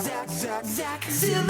Zack Zilla.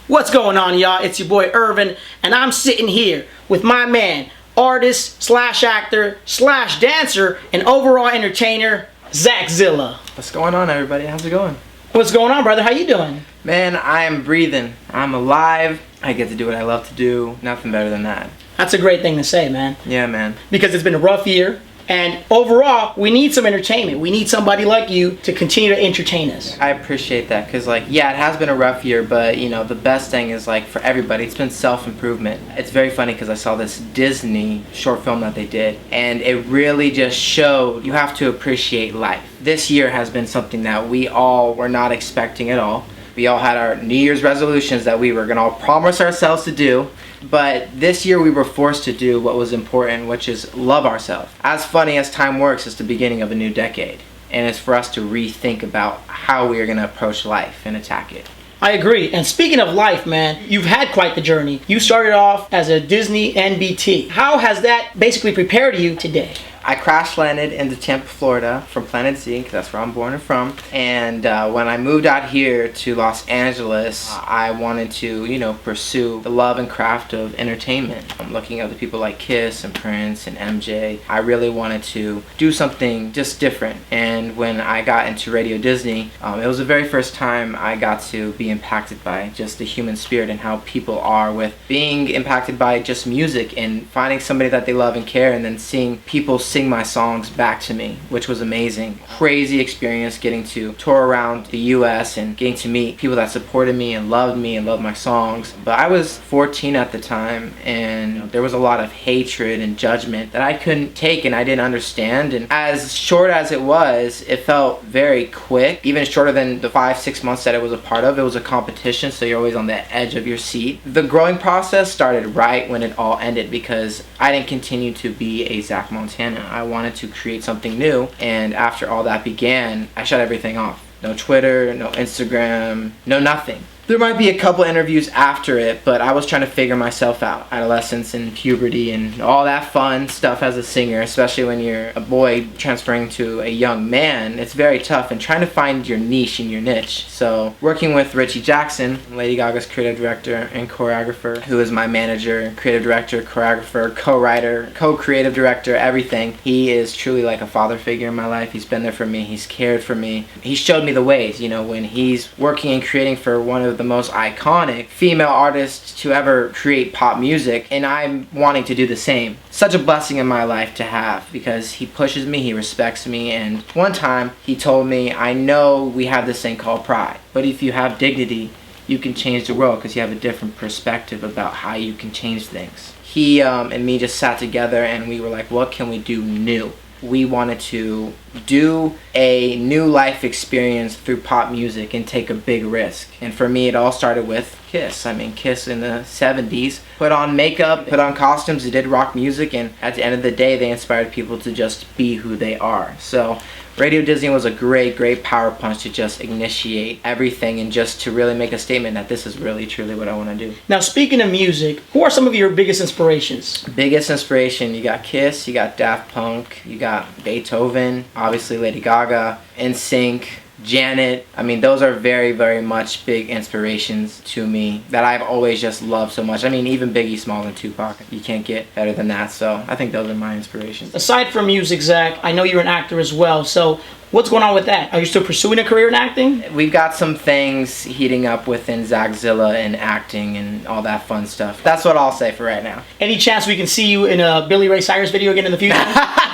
What's going on, y'all? It's your boy Irvin, and I'm sitting here with my man, artist slash actor slash dancer and overall entertainer, Zack Zilla. What's going on, everybody? How's it going? What's going on, brother? How you doing? Man, I am breathing. I'm alive. I get to do what I love to do. Nothing better than that. That's a great thing to say, man. Yeah, man. Because it's been a rough year, and overall, we need some entertainment. We need somebody like you to continue to entertain us. I appreciate that because, like, yeah, it has been a rough year, but, you know, the best thing is, like, for everybody, it's been self-improvement. It's very funny because I saw this Disney short film that they did, and it really just showed you have to appreciate life. This year has been something that we all were not expecting at all. We all had our New Year's resolutions that we were going to all promise ourselves to do. But this year we were forced to do what was important, which is love ourselves. As funny as time works, it's the beginning of a new decade. And it's for us to rethink about how we are going to approach life and attack it. I agree. And speaking of life, man, you've had quite the journey. You started off as a Disney NBT. How has that basically prepared you today? I crash landed into Tampa, Florida from Planet Z, because that's where I'm born and from. And when I moved out here to Los Angeles, I wanted to, you know, pursue the love and craft of entertainment. I'm looking at the people like Kiss and Prince and MJ. I really wanted to do something just different. And when I got into Radio Disney, it was the very first time I got to be impacted by just the human spirit and how people are with being impacted by just music and finding somebody that they love and care, and then seeing people sing my songs back to me, which was amazing. Crazy experience getting to tour around the US and getting to meet people that supported me and loved my songs. But I was 14 at the time, and there was a lot of hatred and judgment that I couldn't take and I didn't understand. And as short as it was, it felt very quick, even shorter than the 5-6 months that it was a part of. It was a competition, so you're always on the edge of your seat. The growing process started right when it all ended because I didn't continue to be a Zach Montana. I wanted to create something new, and after all that began, I shut everything off. No Twitter, no Instagram, no nothing. There might be a couple interviews after it, but I was trying to figure myself out. Adolescence and puberty and all that fun stuff as a singer, especially when you're a boy transferring to a young man, it's very tough, and trying to find your niche and your niche. So working with Richy Jackson, Lady Gaga's creative director and choreographer, who is my manager, creative director, choreographer, co-writer, co-creative director, everything. He is truly like a father figure in my life. He's been there for me. He's cared for me. He showed me the ways, you know, when he's working and creating for one of the most iconic female artists to ever create pop music, and I'm wanting to do the same. Such a blessing in my life to have, because he pushes me, he respects me, and one time he told me, I know we have this thing called pride, but if you have dignity, you can change the world because you have a different perspective about how you can change things. He and me just sat together and we were like, what can we do new? We wanted to do a new life experience through pop music and take a big risk. And for me, it all started with Kiss. I mean, Kiss in the 70s put on makeup, put on costumes, they did rock music, and at the end of the day, they inspired people to just be who they are. So Radio Disney was a great power punch to just initiate everything and just to really make a statement that this is really truly what I want to do. Now, speaking of music, who are some of your biggest inspirations? Biggest inspiration, you got Kiss, you got Daft Punk, you got Beethoven, obviously Lady Gaga, NSYNC, Janet. I mean, those are very much big inspirations to me that I've always just loved so much. I mean, even Biggie Smalls and Tupac, you can't get better than that. So I think those are my inspirations. Aside from music, Zach, I know you're an actor as well, so what's going on with that? Are you still pursuing a career in acting? We've got some things heating up within Zack Zilla and acting and all that fun stuff. That's what I'll say for right now. Any chance we can see you in a Billy Ray Cyrus video again in the future?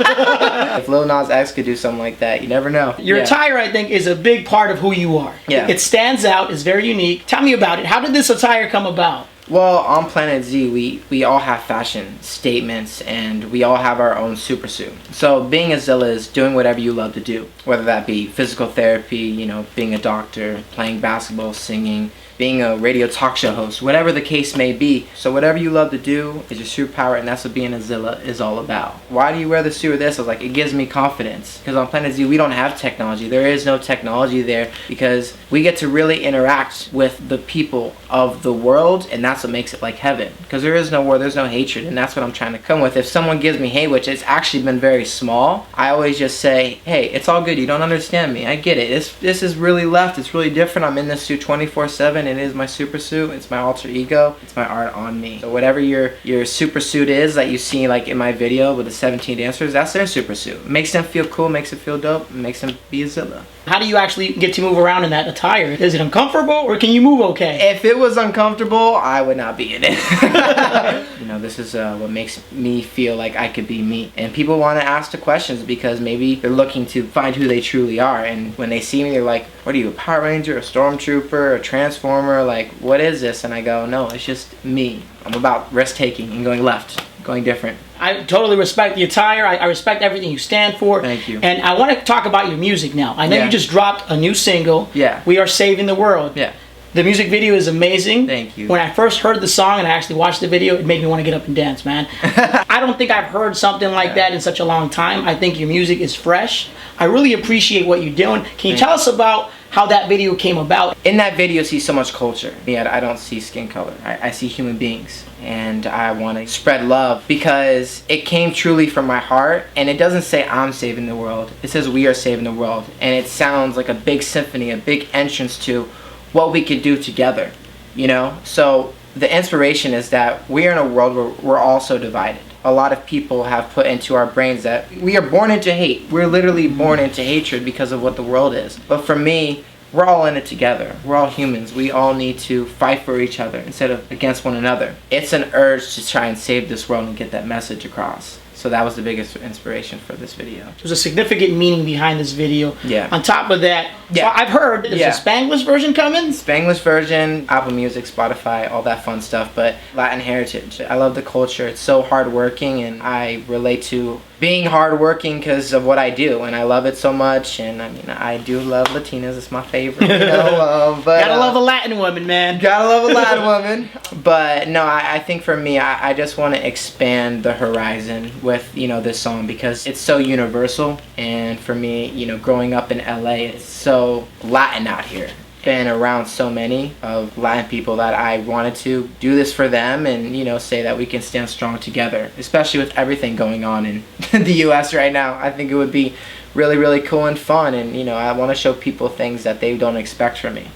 If Lil Nas X could do something like that, you never know. Your attire, I think, is a big part of who you are. Yeah. It stands out, it's very unique. Tell me about it. How did this attire come about? Well, on Planet Z, we all have fashion statements, and we all have our own super suit. So being a Zilla is doing whatever you love to do, whether that be physical therapy, you know, being a doctor, playing basketball, singing, being a radio talk show host, whatever the case may be. So whatever you love to do is your superpower, and that's what being a Zilla is all about. Why do you wear the suit or this? I was like, it gives me confidence. Because on Planet Z, we don't have technology. There is no technology there because we get to really interact with the people of the world, and that's that's what makes it like heaven, because there is no war, there's no hatred, and that's what I'm trying to come with. If someone gives me hate, which it's actually been very small, I always just say, hey, it's all good, you don't understand me, I get it, this is really left, it's really different, I'm in this suit 24/7, it is my super suit, it's my alter ego, it's my art on me. So whatever your super suit is that you see like in my video with the 17 dancers, that's their super suit. Makes them feel cool, makes it feel dope, makes them be a Zilla. How do you actually get to move around in that attire? Is it uncomfortable or can you move okay? If it was uncomfortable, I would not be in it. You know, this is what makes me feel like I could be me. And people want to ask the questions because maybe they're looking to find who they truly are. And when they see me, they're like, what are you, a Power Ranger, a Stormtrooper, a Transformer? Like, what is this? And I go, no, it's just me. I'm about risk taking and going left, going different. I totally respect the attire. I respect everything you stand for. Thank you. And I want to talk about your music now. I know you just dropped a new single. Yeah. We Are Saving the World. Yeah. The music video is amazing. Thank you. When I first heard the song and I actually watched the video, it made me want to get up and dance, man. I don't think I've heard something like that in such a long time. I think your music is fresh. I really appreciate what you're doing. Can you tell us about how that video came about? In that video, you see so much culture. Yeah, I don't see skin color. I see human beings. And I want to spread love because it came truly from my heart. And it doesn't say I'm saving the world. It says we are saving the world. And it sounds like a big symphony, a big entrance to what we could do together, you know? So the inspiration is that we are in a world where we're all so divided. A lot of people have put into our brains that we are born into hate. We're literally born into hatred because of what the world is. But for me, we're all in it together. We're all humans. We all need to fight for each other instead of against one another. It's an urge to try and save this world and get that message across. So that was the biggest inspiration for this video. There's a significant meaning behind this video. Yeah. On top of that, so I've heard there's a Spanglish version coming. Spanglish version, Apple Music, Spotify, all that fun stuff. But Latin heritage. I love the culture. It's so hardworking, and I relate to being hardworking because of what I do, and I love it so much. And I mean, I do love Latinas. It's my favorite. You know, but gotta love a Latin woman, man. Gotta love a Latin woman. But no, I think for me, I just want to expand the horizon with, you know, this song because it's so universal. And for me, you know, growing up in LA, it's so Latin out here. Been around so many of Latin people that I wanted to do this for them and, you know, say that we can stand strong together, especially with everything going on in the US right now. I think it would be really, really cool and fun, and, you know, I want to show people things that they don't expect from me.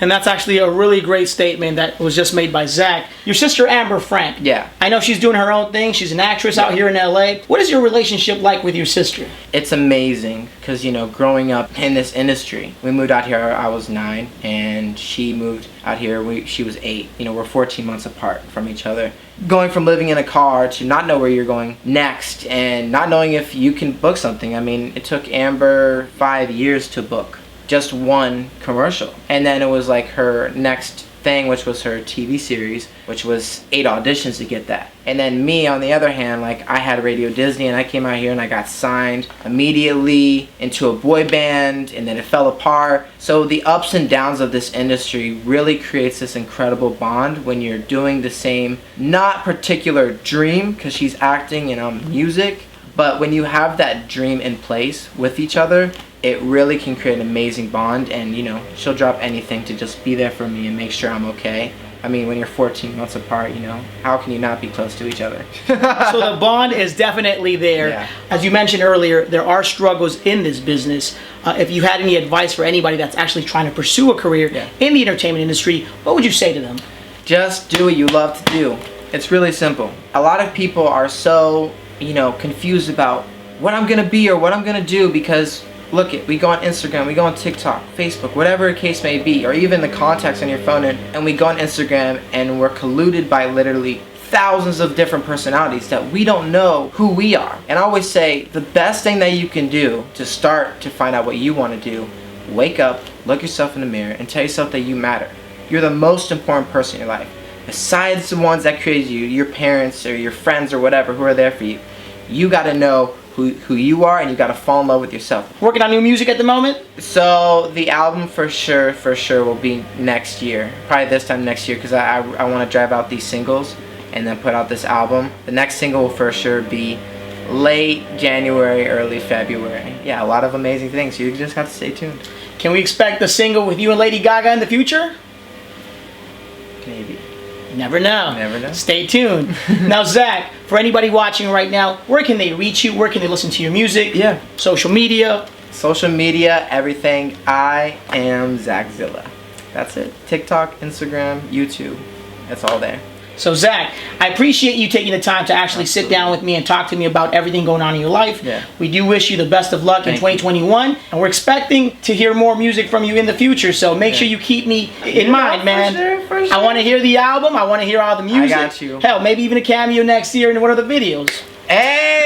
And that's actually a really great statement that was just made by Zach. Your sister Amber Frank. Yeah. I know she's doing her own thing. She's an actress out here in LA. What is your relationship like with your sister? It's amazing because, you know, growing up in this industry, we moved out here, I was 9, and she moved out here, she was 8. You know, we're 14 months apart from each other. Going from living in a car to not know where you're going next and not knowing if you can book something. I mean, it took Amber 5 years to book just one commercial, and then it was like her next thing, which was her TV series, which was 8 auditions to get that. And then me, on the other hand, like, I had Radio Disney, and I came out here and I got signed immediately into a boy band, and then it fell apart. So the ups and downs of this industry really creates this incredible bond when you're doing the same, not particular dream, because she's acting and I'm music, but when you have that dream in place with each other, it really can create an amazing bond. And, you know, she'll drop anything to just be there for me and make sure I'm okay. I mean, when you're 14 months apart, you know, how can you not be close to each other? So the bond is definitely there. Yeah. As you mentioned earlier, there are struggles in this business. If you had any advice for anybody that's actually trying to pursue a career in the entertainment industry, what would you say to them? Just do what you love to do. It's really simple. A lot of people are so, you know, confused about what I'm gonna be or what I'm gonna do because look it, we go on Instagram, we go on TikTok, Facebook, whatever the case may be, or even the contacts on your phone, and we go on Instagram and we're colluded by literally thousands of different personalities that we don't know who we are. And I always say the best thing that you can do to start to find out what you want to do, wake up, look yourself in the mirror, and tell yourself that you matter. You're the most important person in your life. Besides the ones that created you, your parents or your friends or whatever who are there for you, you got to know who you are, and you got to fall in love with yourself. Working on new music at the moment? So the album for sure will be next year, probably this time next year, because I want to drive out these singles and then put out this album. The next single will for sure be late January, early February. Yeah, a lot of amazing things. You just have to stay tuned. Can we expect the single with you and Lady Gaga in the future? Maybe. You never know. Never know. Stay tuned. Now, Zach, for anybody watching right now, where can they reach you? Where can they listen to your music? Yeah. Social media? Social media, everything. I am Zack Zilla. That's it. TikTok, Instagram, YouTube. It's all there. So, Zach, I appreciate you taking the time to actually sit down with me and talk to me about everything going on in your life. Yeah. We do wish you the best of luck in 2021, and we're expecting to hear more music from you in the future. So make sure you keep me in mind, man. For sure. I want to hear the album. I want to hear all the music. I got you. Hell, maybe even a cameo next year in one of the videos. Hey!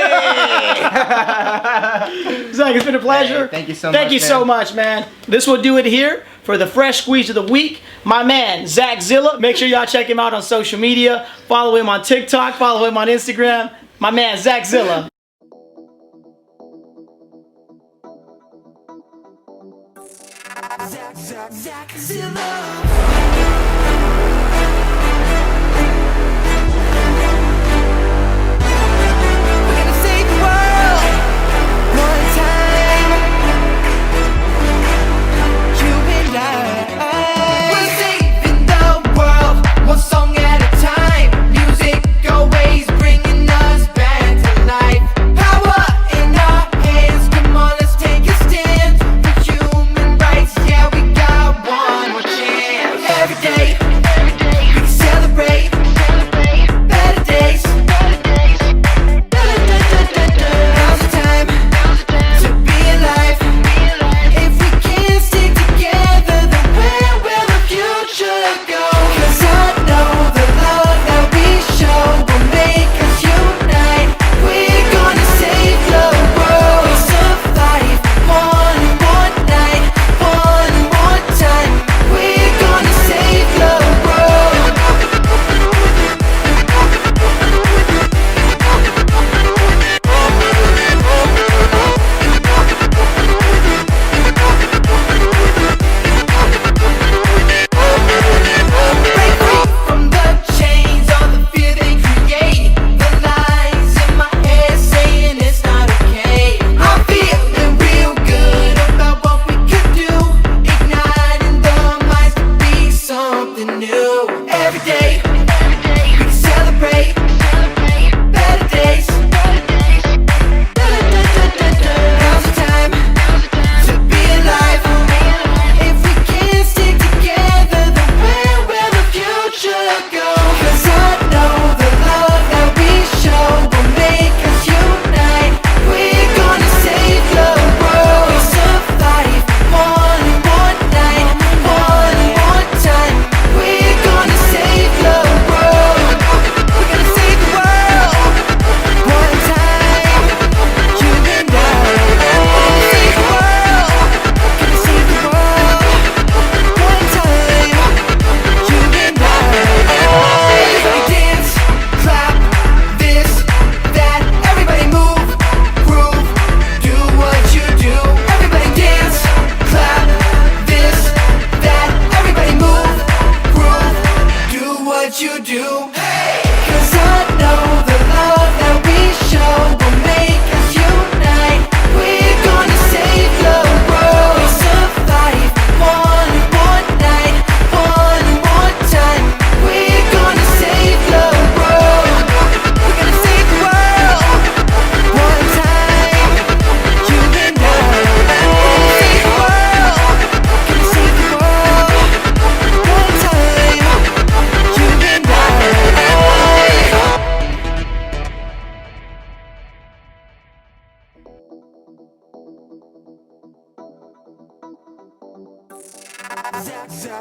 Zach, it's been a pleasure. Hey, thank you so much. Thank you so much, man. This will do it here for the Fresh Squeeze of the Week. My man, Zack Zilla. Make sure y'all check him out on social media. Follow him on TikTok. Follow him on Instagram. My man, Zack Zilla. Zack Zilla.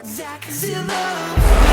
Zack Zilla.